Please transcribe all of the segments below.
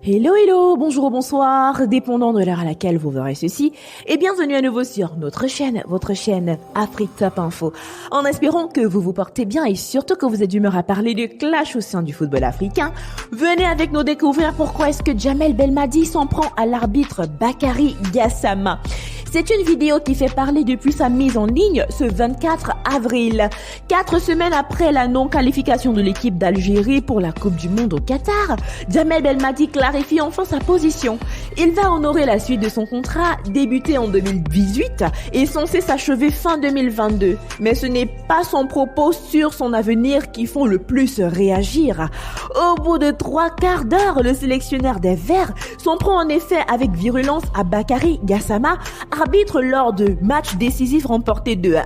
Hello, hello, bonjour ou bonsoir, dépendant de l'heure à laquelle vous verrez ceci, et bienvenue à nouveau sur notre chaîne, votre chaîne Afrique Top Info. En espérant que vous vous portez bien et surtout que vous êtes d'humeur à parler de clash au sein du football africain, venez avec nous découvrir pourquoi est-ce que Djamel Belmadi s'en prend à l'arbitre Bakary Gassama. C'est une vidéo qui fait parler depuis sa mise en ligne ce 24 avril. 4 semaines après la non-qualification de l'équipe d'Algérie pour la Coupe du Monde au Qatar, Djamel Belmadi clarifie enfin sa position. Il va honorer la suite de son contrat débuté en 2018 et censé s'achever fin 2022. Mais ce n'est pas son propos sur son avenir qui font le plus réagir. Au bout de 3 quarts d'heure, le sélectionneur des Verts s'en prend en effet avec virulence à Bakary Gassama, arbitre lors de matchs décisifs remportés 2-1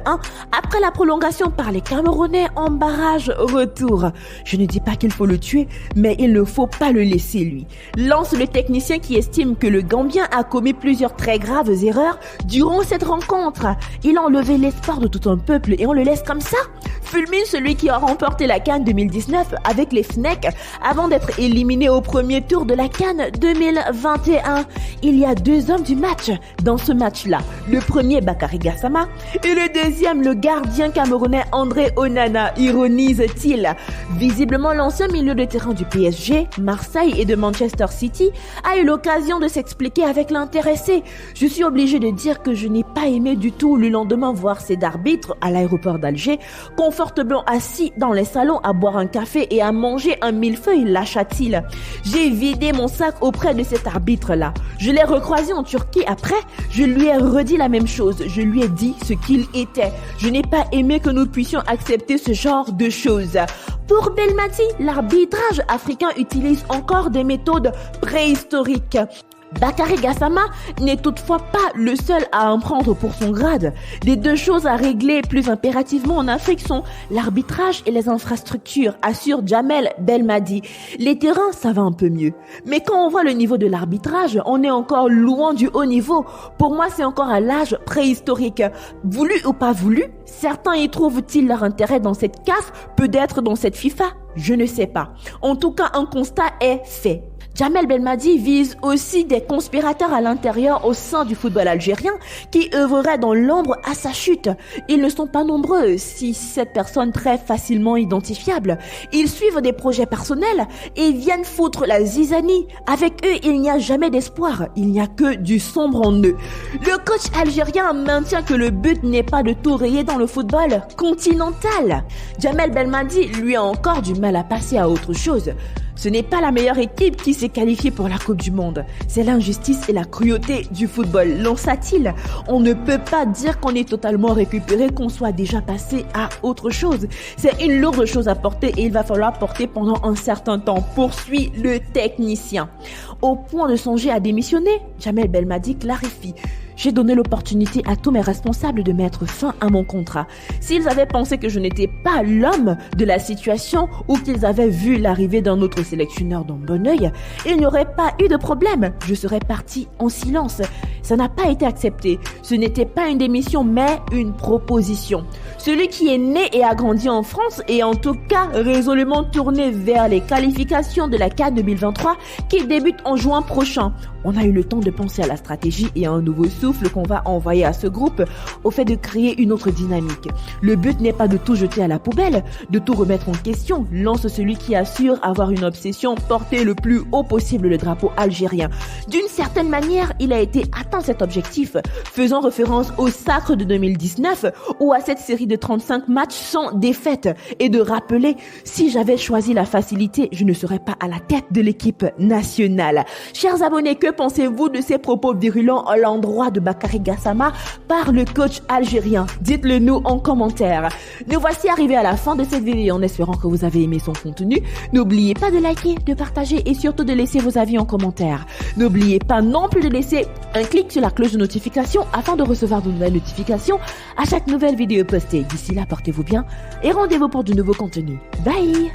après la prolongation par les Camerounais en barrage retour. Je ne dis pas qu'il faut le tuer, mais il ne faut pas le laisser lui. Lance le technicien qui estime que le Gambien a commis plusieurs très graves erreurs durant cette rencontre. Il a enlevé l'espoir de tout un peuple et on le laisse comme ça. Fulmine celui qui a remporté la CAN 2019 avec les FNEC avant d'être éliminé au premier tour de la CAN 2021. Il y a 2 hommes du match dans ce match-là. Le premier, Bakary Gassama, et le deuxième, le gardien camerounais André Onana, ironise-t-il. Visiblement, l'ancien milieu de terrain du PSG, Marseille et de Manchester City a eu l'occasion de s'expliquer avec l'intéressé. Je suis obligé de dire que je n'ai pas aimé du tout le lendemain voir cet arbitre à l'aéroport d'Alger, confortablement assis dans les salons à boire un café et à manger un millefeuille, lâcha-t-il. J'ai vidé mon sac auprès de cet arbitre-là. Je l'ai recroisé en Turquie après, je lui ai redit la même chose. Je lui ai dit ce qu'il était. Je n'ai pas aimé que nous puissions accepter ce genre de choses. Pour Belmadi, l'arbitrage africain utilise encore des méthodes préhistoriques. Bakary Gassama n'est toutefois pas le seul à en prendre pour son grade. Les 2 choses à régler plus impérativement en Afrique sont l'arbitrage et les infrastructures, assure Djamel Belmadi. Les terrains, ça va un peu mieux. Mais quand on voit le niveau de l'arbitrage, on est encore loin du haut niveau. Pour moi, c'est encore à l'âge préhistorique. Voulu ou pas voulu, certains y trouvent-ils leur intérêt dans cette CAF, peut-être dans cette FIFA? Je ne sais pas. En tout cas, un constat est fait. Djamel Belmadi vise aussi des conspirateurs à l'intérieur au sein du football algérien qui œuvreraient dans l'ombre à sa chute. Ils ne sont pas nombreux, 6-7 personnes très facilement identifiables. Ils suivent des projets personnels et viennent foutre la zizanie. Avec eux, il n'y a jamais d'espoir, il n'y a que du sombre en eux. Le coach algérien maintient que le but n'est pas de tout rayer dans le football continental. Djamel Belmadi, lui, a encore du mal à passer à autre chose. Ce n'est pas la meilleure équipe qui s'est qualifiée pour la Coupe du Monde. C'est l'injustice et la cruauté du football, lança-t-il. On ne peut pas dire qu'on est totalement récupéré, qu'on soit déjà passé à autre chose. C'est une lourde chose à porter et il va falloir porter pendant un certain temps, poursuit le technicien. Au point de songer à démissionner, Djamel Belmadi clarifie. J'ai donné l'opportunité à tous mes responsables de mettre fin à mon contrat. S'ils avaient pensé que je n'étais pas l'homme de la situation ou qu'ils avaient vu l'arrivée d'un autre sélectionneur d'un bon œil, il n'y aurait pas eu de problème. Je serais parti en silence. Ça n'a pas été accepté. Ce n'était pas une démission, mais une proposition. Celui qui est né et a grandi en France est en tout cas résolument tourné vers les qualifications de la CAN 2023 qui débute en juin prochain. On a eu le temps de penser à la stratégie et à un nouveau souffle qu'on va envoyer à ce groupe au fait de créer une autre dynamique. Le but n'est pas de tout jeter à la poubelle, de tout remettre en question, lance celui qui assure avoir une obsession, porter le plus haut possible le drapeau algérien. D'une certaine manière, il a été atteint cet objectif, faisant référence au sacre de 2019 ou à cette série de 35 matchs sans défaite et de rappeler, si j'avais choisi la facilité, je ne serais pas à la tête de l'équipe nationale. Chers abonnés, que pensez-vous de ces propos virulents à l'endroit de Bakary Gassama par le coach algérien? Dites-le nous en commentaire. Nous voici arrivés à la fin de cette vidéo en espérant que vous avez aimé son contenu. N'oubliez pas de liker, de partager et surtout de laisser vos avis en commentaire. N'oubliez pas non plus de laisser un clic sur la cloche de notification afin de recevoir de nouvelles notifications à chaque nouvelle vidéo postée. D'ici là, portez-vous bien et rendez-vous pour de nouveaux contenus. Bye!